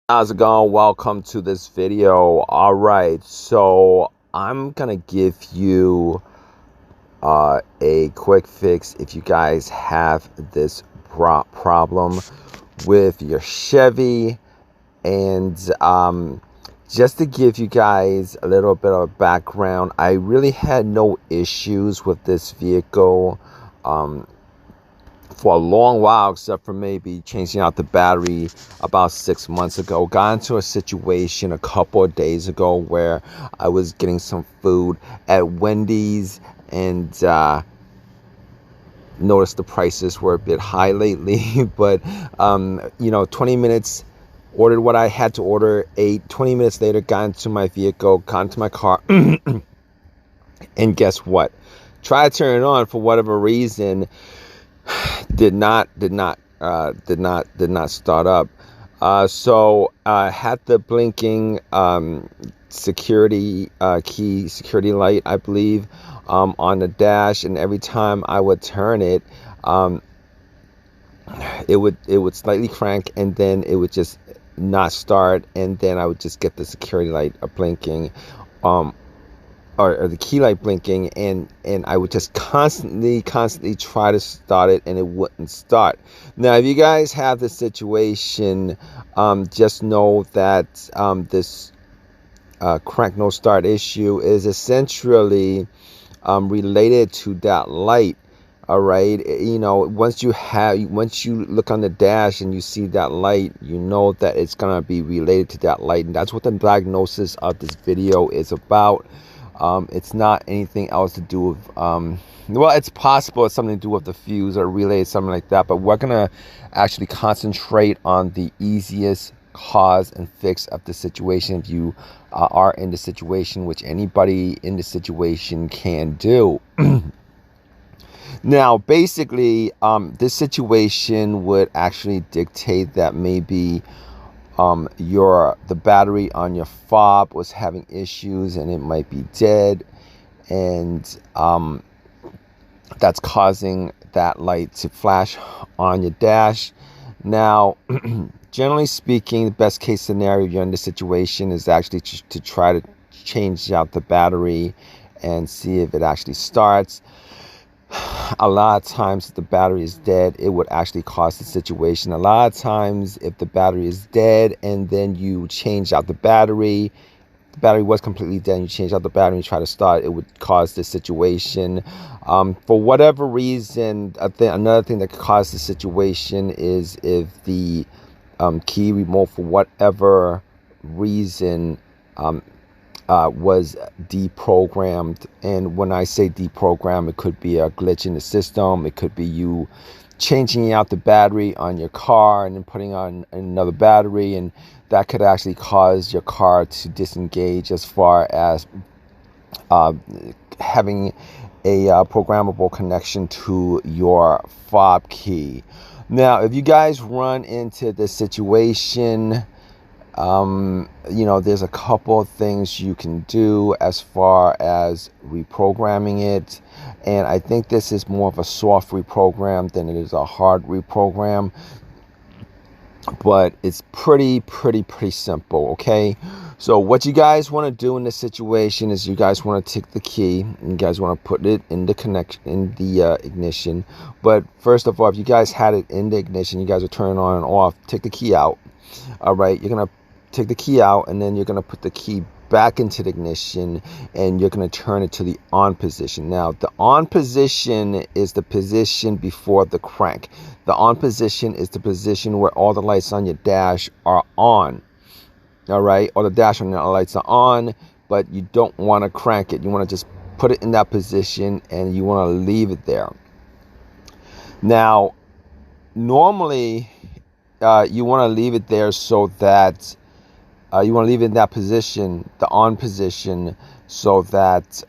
How's it going? Welcome to this video. All right, so I'm gonna give you a quick fix if you guys have this problem with your Chevy. And just to give you guys a little bit of background, I really had no issues with this vehicle for a long while, except for maybe changing out the battery about 6 months ago. Got into a situation a couple of days ago where I was getting some food at Wendy's, and noticed the prices were a bit high lately. But 20 minutes, ordered what I had to order, ate. 20 minutes later, got into my vehicle, got into my car, and guess what? Tried to turn it on for whatever reason. Did not start up. So had the blinking security security light, I believe, on the dash, and every time I would turn it, it would slightly crank, and then it would just not start, and then I would just get the security light blinking, um, or the key light blinking, and I would just constantly try to start it, and it wouldn't start. Now, if you guys have this situation, just know that this crank no start issue is essentially related to that light. All right, once you look on the dash and you see that light, you know that it's gonna be related to that light, and that's what the diagnosis of this video is about. It's not anything else to do with, well, it's possible it's something to do with the fuse or relay, something like that, but we're gonna actually concentrate on the easiest cause and fix of the situation if you are in the situation, which anybody in the situation can do. Now, basically, this situation would actually dictate that maybe the battery on your fob was having issues and it might be dead, and that's causing that light to flash on your dash. Now, generally speaking, the best case scenario if you're in this situation is actually to try to change out the battery and see if it actually starts. A lot of times if the battery is dead, it would actually cause the situation. A lot of times if the battery is dead and then you change out the battery was completely dead, and you change out the battery and try to start, it would cause this situation. For whatever reason, another thing that could cause the situation is if the key remote, for whatever reason, was deprogrammed. And when I say deprogrammed, it could be a glitch in the system. It could be you changing out the battery on your car and then putting on another battery, and that could actually cause your car to disengage as far as having a programmable connection to your fob key. Now, if you guys run into this situation, there's a couple of things you can do as far as reprogramming it, and I think this is more of a soft reprogram than it is a hard reprogram, but it's pretty simple. Okay, so what you guys want to do in this situation is you guys want to take the key and you guys want to put it in the ignition. But first of all, if you guys had it in the ignition, you guys will turn it on and off. Take the key out. All right, you're gonna take the key out, and then you're going to put the key back into the ignition, and you're going to turn it to the on position. Now, the on position is the position before the crank. The on position is the position where all the lights on your dash are on. All right, all the dash on your lights are on, but you don't want to crank it. You want to just put it in that position, and you want to leave it there. Now, normally, you want to leave it there so that you want to leave it in that position, the on position, so that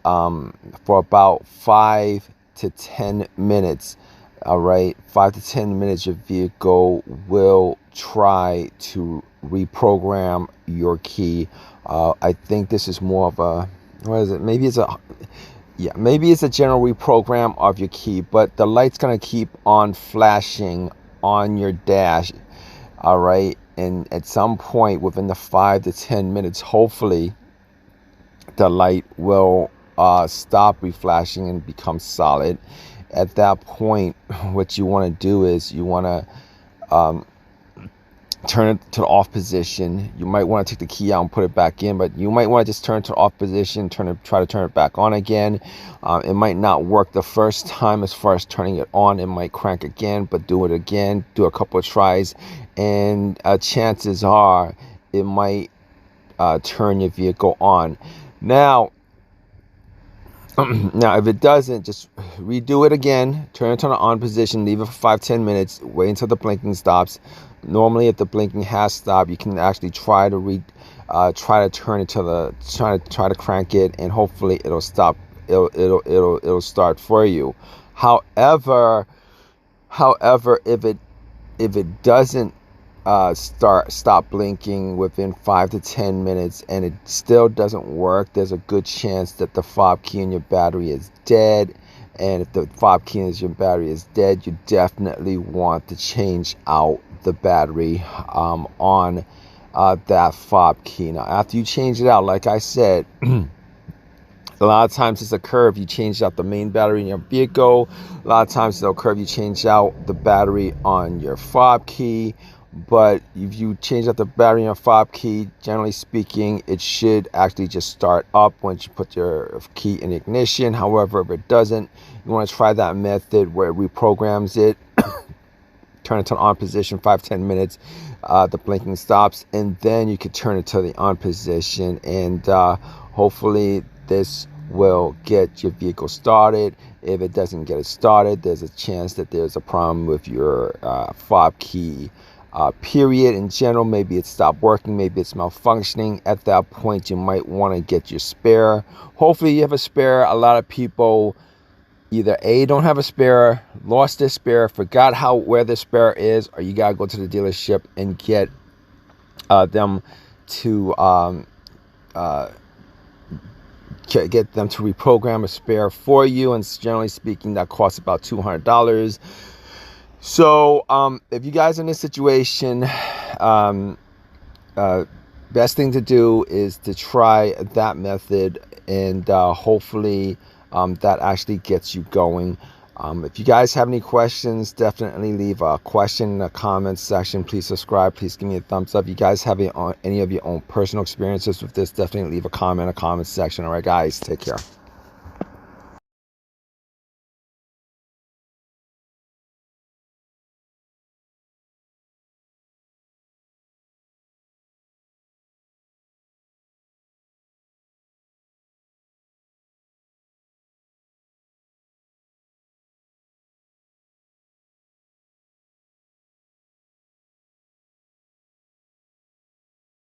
for about 5 to 10 minutes, all right, 5 to 10 minutes, your vehicle will try to reprogram your key. I think this is more of a, what is it? Maybe it's a general reprogram of your key, but the light's going to keep on flashing on your dash. All right, and at some point within the 5 to 10 minutes, hopefully the light will stop reflashing and become solid. At that point, what you want to do is you want to turn it to the off position. You might want to take the key out and put it back in, but you might want to just turn it to the off position, try to turn it back on again. It might not work the first time as far as turning it on. It might crank again, but do it again, do a couple of tries, and chances are it might turn your vehicle on. Now, if it doesn't, just redo it again, turn it to the on position, leave it for 5-10 minutes, wait until the blinking stops. Normally, if the blinking has stopped, you can actually try to turn it to the try to crank it, and hopefully it'll stop. It'll start for you. However, if it doesn't stop blinking within 5 to 10 minutes and it still doesn't work, there's a good chance that the fob key in your battery is dead. And if the fob key in your battery is dead, you definitely want to change out the battery on that fob key. Now, after you change it out, like I said, a lot of times it's a curve. You change out the main battery in your vehicle. A lot of times it'll curve. You change out the battery on your fob key. But if you change out the battery in your fob key, generally speaking, it should actually just start up once you put your key in ignition. However, if it doesn't, you want to try that method where it reprograms it. Turn it to the on position, 5-10 minutes, the blinking stops, and then you can turn it to the on position, and hopefully this will get your vehicle started. If it doesn't get it started, there's a chance that there's a problem with your fob key. Period. In general, maybe it stopped working, maybe it's malfunctioning. At that point, you might want to get your spare. Hopefully you have a spare. A lot of people either A, don't have a spare, lost their spare, forgot where the spare is, or you gotta go to the dealership and get them to reprogram a spare for you. And generally speaking, that costs about $200. So if you guys are in this situation, best thing to do is to try that method, and hopefully that actually gets you going. If you guys have any questions, definitely leave a question in the comments section. Please subscribe. Please give me a thumbs up. If you guys have any of your own personal experiences with this, definitely leave a comment in the comments section. All right, guys, take care.